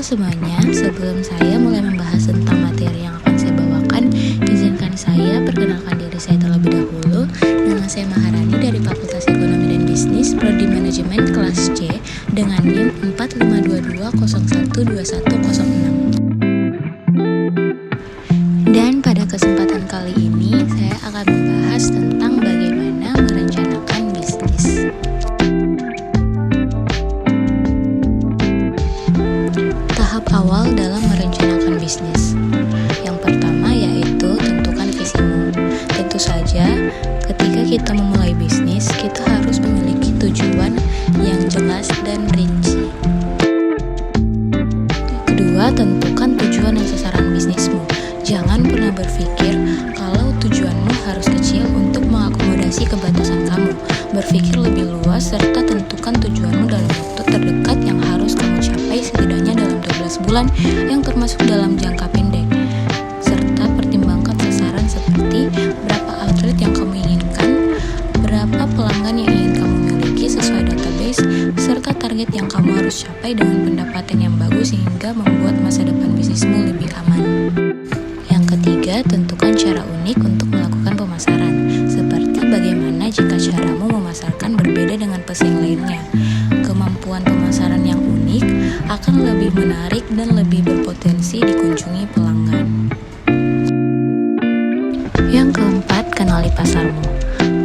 semuanya, sebelum saya mulai membahas tentang materi yang akan saya bawakan, izinkan saya perkenalkan diri saya terlebih dahulu. Nama saya Maharani dari Fakultas Ekonomi dan Bisnis, Prodi Manajemen kelas C dengan NIM 4522012106. Dan pada kesempatan kali ini, saya akan membahas tentang bagaimana merencanakan bisnis. Tahap awal dalam merencanakan bisnis. Yang pertama yaitu tentukan visimu. Tentu saja, ketika kita memulai bisnis, kita harus memiliki tujuan yang jelas dan rinci. Kedua, tentukan tujuan dan sasaran bisnismu. Jangan pernah berpikir kalau tujuanmu harus kecil untuk mengakomodasi kebatasan kamu. Berpikir lebih luas serta tentukan tujuanmu dalam waktu terdekat yang harus kamu capai setidaknya dalam 12 bulan yang termasuk dalam jangka pendek. Serta pertimbangkan sasaran seperti berapa outlet yang kamu inginkan, berapa pelanggan yang ingin kamu miliki sesuai database, serta target yang kamu harus capai dengan pendapatan yang bagus sehingga membuat masa depan bisnismu lebih aman. Yang ketiga, tentukan cara unik untuk melakukan pemasaran. Seperti bagaimana jika caramu memasarkan berbeda dengan pesaing lainnya. Kemampuan pemasaran yang unik akan lebih menarik dan lebih berpotensi dikunjungi pelanggan. Yang keempat, kenali pasarmu.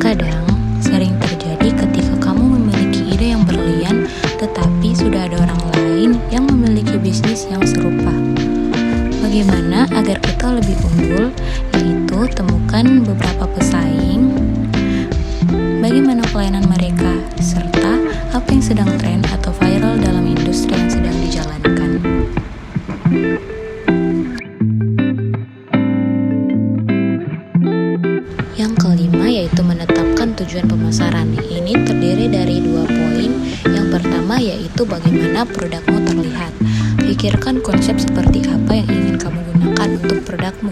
Kadang, sering terjadi ketika kamu memiliki ide yang berlian, tetapi sudah ada orang lain yang memiliki bisnis yang serupa. Bagaimana agar kita lebih unggul, yaitu temukan beberapa pesaing, bagaimana pelayanan mereka, serta apa yang sedang tren atau viral dalam industri yang sedang dijalankan. Yang kelima yaitu menetapkan tujuan pemasaran. Ini terdiri dari 2 poin. Yang pertama yaitu bagaimana produkmu terlihat. Pikirkan konsep seperti apa yang ingin kamu gunakan untuk produkmu,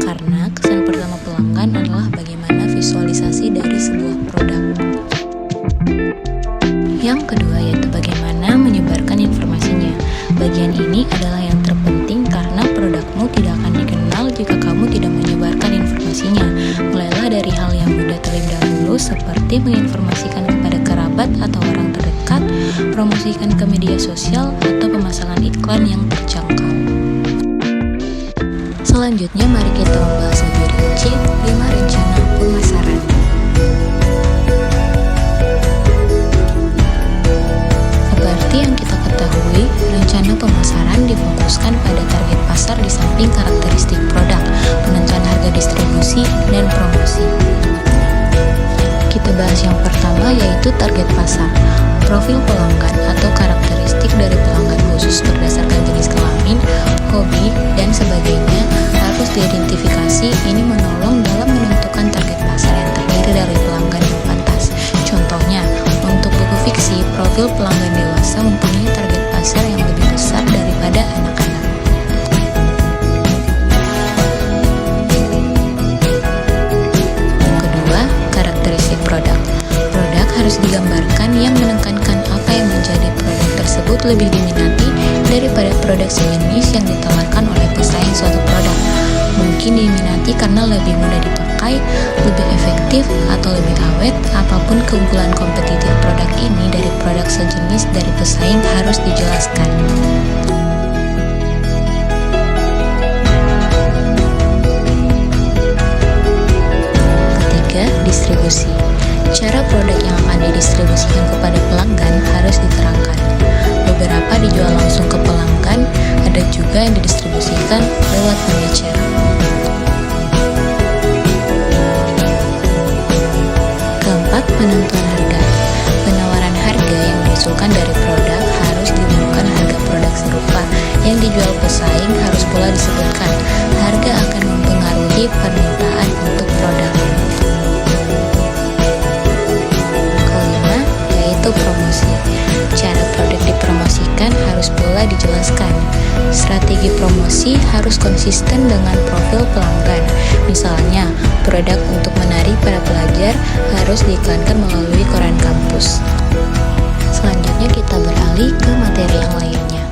karena kesan pertama pelanggan adalah bagaimana visualisasi dari sebuah produk. Yang kedua yaitu bagaimana menyebarkan informasinya. Bagian ini adalah yang terpenting karena produkmu tidak akan dikenal jika kamu tidak menyebarkan informasinya. Mulailah dari hal yang mudah terlebih dahulu seperti menginformasikan kepada kerabat atau orang terdekat, promosikan ke media sosial, atau pemasangan iklan yang terjangkau. Selanjutnya mari kita membahas lebih rinci 5 rencana pemasaran. Seperti yang kita ketahui, rencana pemasaran difokuskan pada target pasar di samping karakteristik produk, penentuan harga distribusi, dan promosi. Kita bahas yang pertama yaitu target pasar. Profil pelanggan atau karakteristik dari pelanggan khusus berdasarkan jenis kelamin, hobi, dan sebagainya harus diidentifikasi. Ini menolong dalam menentukan target pasar yang terdiri dari pelanggan yang pantas. Contohnya, untuk buku fiksi, profil pelanggan dewasa mempunyai target pasar yang lebih besar daripada anak-anak. Kedua, karakteristik produk. Produk harus digambarkan yang menekankan apa yang menjadi produk tersebut lebih diminati daripada produk sejenis yang ditawarkan oleh pesaing suatu produk. Mungkin diminati karena lebih mudah dipakai, lebih efektif, atau lebih awet. Apapun keunggulan kompetitif produk ini dari produk sejenis dari pesaing harus dijelaskan. Ketiga, distribusi. Cara produk yang akan didistribusikan kepada pelanggan harus diterangkan. Beberapa dijual langsung ke pelanggan, ada juga yang didistribusikan lewat pengecer. Keempat, penentuan harga. Penawaran harga yang diusulkan dari produk harus ditentukan harga produk serupa. Yang dijual pesaing harus pula disebutkan. Harga akan mempengaruhi permintaan untuk produk. Promosi. Cara produk dipromosikan harus pula dijelaskan. Strategi promosi harus konsisten dengan profil pelanggan. Misalnya, produk untuk menarik para pelajar harus diiklankan melalui koran kampus. Selanjutnya kita beralih ke materi yang lainnya.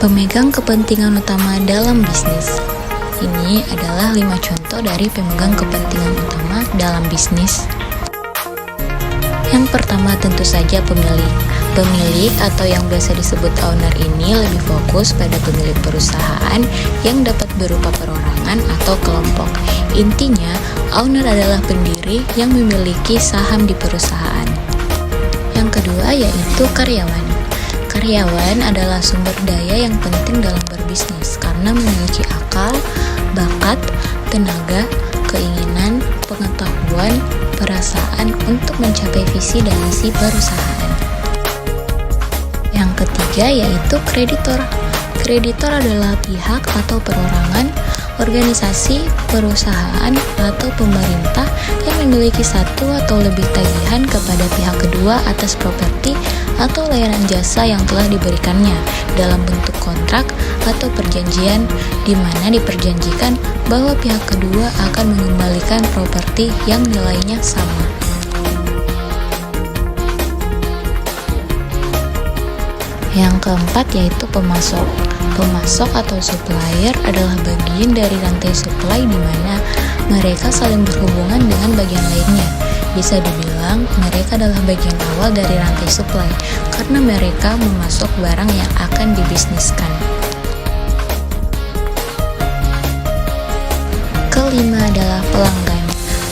Pemegang kepentingan utama dalam bisnis. Ini adalah 5 contoh dari pemegang kepentingan utama dalam bisnis. Yang pertama tentu saja pemilik. Pemilik atau yang biasa disebut owner ini lebih fokus pada pemilik perusahaan yang dapat berupa perorangan atau kelompok. Intinya, owner adalah pendiri yang memiliki saham di perusahaan. Yang kedua yaitu karyawan. Karyawan adalah sumber daya yang penting dalam berbisnis karena memiliki akal, bakat, tenaga, keinginan, pengetahuan, perasaan untuk mencapai visi dan misi perusahaan. Yang ketiga yaitu kreditor. Kreditor adalah pihak atau perorangan, organisasi, perusahaan, atau pemerintah yang memiliki satu atau lebih tagihan kepada pihak kedua atas properti atau layanan jasa yang telah diberikannya dalam bentuk kontrak atau perjanjian di mana diperjanjikan bahwa pihak kedua akan mengembalikan properti yang nilainya sama. Yang keempat yaitu pemasok. Pemasok atau supplier adalah bagian dari rantai supply di mana mereka saling berhubungan dengan bagian lainnya. Bisa dibilang mereka adalah bagian awal dari rantai supply karena mereka memasok barang yang akan dibisniskan. Kelima adalah pelanggan.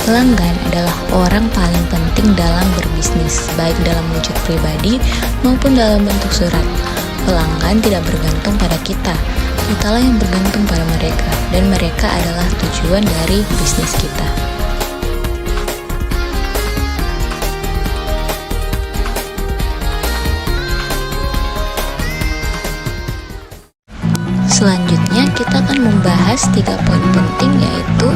Pelanggan adalah orang paling penting dalam berbisnis, baik dalam wujud pribadi maupun dalam bentuk surat. Pelanggan tidak bergantung pada kitalah yang bergantung pada mereka, dan mereka adalah tujuan dari bisnis kita. Selanjutnya kita akan membahas 3 poin penting yaitu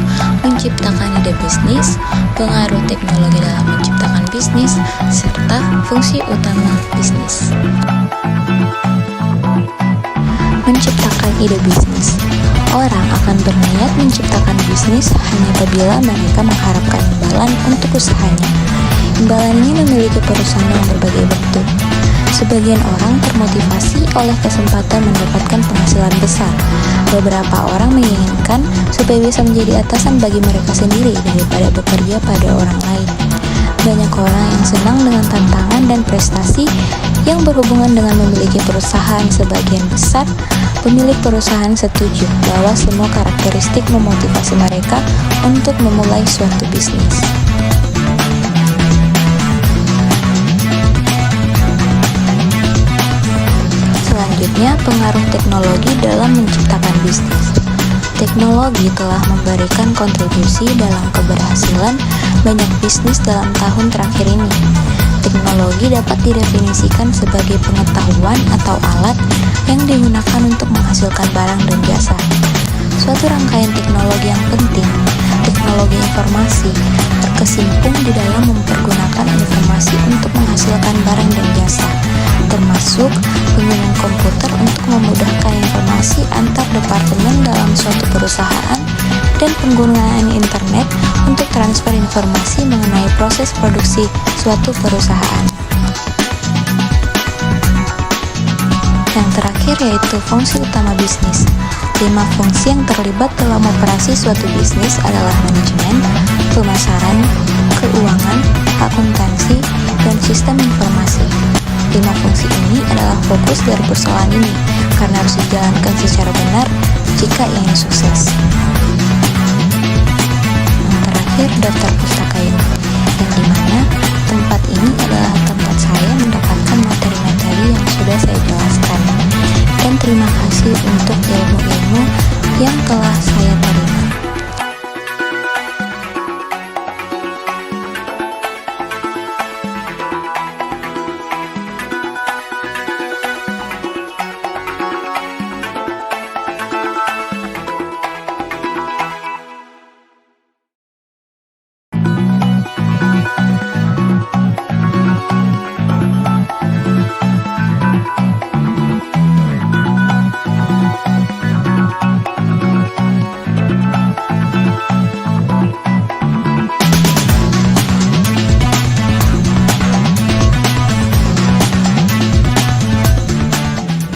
menciptakan ide bisnis, pengaruh teknologi dalam menciptakan bisnis, serta fungsi utama bisnis. Menciptakan ide bisnis. Orang akan berniat menciptakan bisnis hanya apabila mereka mengharapkan imbalan untuk usahanya. Imbalan ini memiliki perusahaan yang berbagai bentuk. Sebagian orang termotivasi oleh kesempatan mendapatkan penghasilan besar. Beberapa orang menginginkan supaya bisa menjadi atasan bagi mereka sendiri daripada bekerja pada orang lain. Banyak orang yang senang dengan tantangan dan prestasi yang berhubungan dengan memiliki perusahaan. Sebagian besar pemilik perusahaan setuju bahwa semua karakteristik memotivasi mereka untuk memulai suatu bisnis. Selanjutnya, pengaruh teknologi dalam menciptakan bisnis. Teknologi telah memberikan kontribusi dalam keberhasilan banyak bisnis dalam tahun terakhir ini. Teknologi dapat didefinisikan sebagai pengetahuan atau alat yang digunakan untuk menghasilkan barang dan jasa. Suatu rangkaian teknologi yang penting, teknologi informasi, terkesimpung di dalam mempergunakan informasi untuk menghasilkan barang dan jasa, termasuk penggunaan komputer untuk memudahkan informasi antar departemen dalam suatu perusahaan dan penggunaan internet untuk transfer informasi mengenai proses produksi suatu perusahaan. Yang terakhir yaitu fungsi utama bisnis. 5 fungsi yang terlibat dalam operasi suatu bisnis adalah manajemen, pemasaran, keuangan, akuntansi, dan sistem informasi. 5 fungsi ini adalah fokus dari persoalan ini karena harus dijalankan secara benar jika ingin sukses. Yang terakhir, daftar pustaka ini, yang dimana tempat ini adalah tempat saya mendapatkan materi-materi yang sudah saya jelaskan. Dan terima kasih untuk ilmu-ilmu yang telah saya terima.